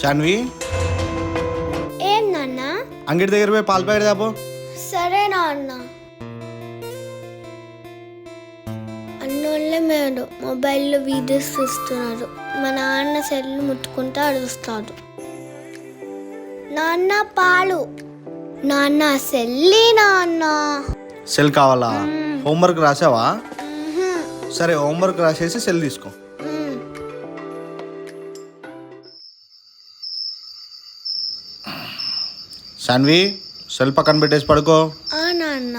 శాన్వి, ఏం నాన్న? అంగడి దగ్గర పోయి పాల ప్యాకెట్ దాపో. సరే నాన్న. అన్నోళ్ళే మేడు మొబైల్లో వీడియోస్ చూస్తున్నారు. మా నాన్న సెల్ ముట్టుకుంటూ అడుగుస్తాడు. నాన్న పాలు. నాన్న సెల్లి నాన్న. సెల్ కావాలా? హోంవర్క్ రాసావా? సరే, హోంవర్క్ రాసేసి సెల్ తీసుకో. శాన్వి, సెల్ పక్కన పెట్టేసి పడుకో. నాన్న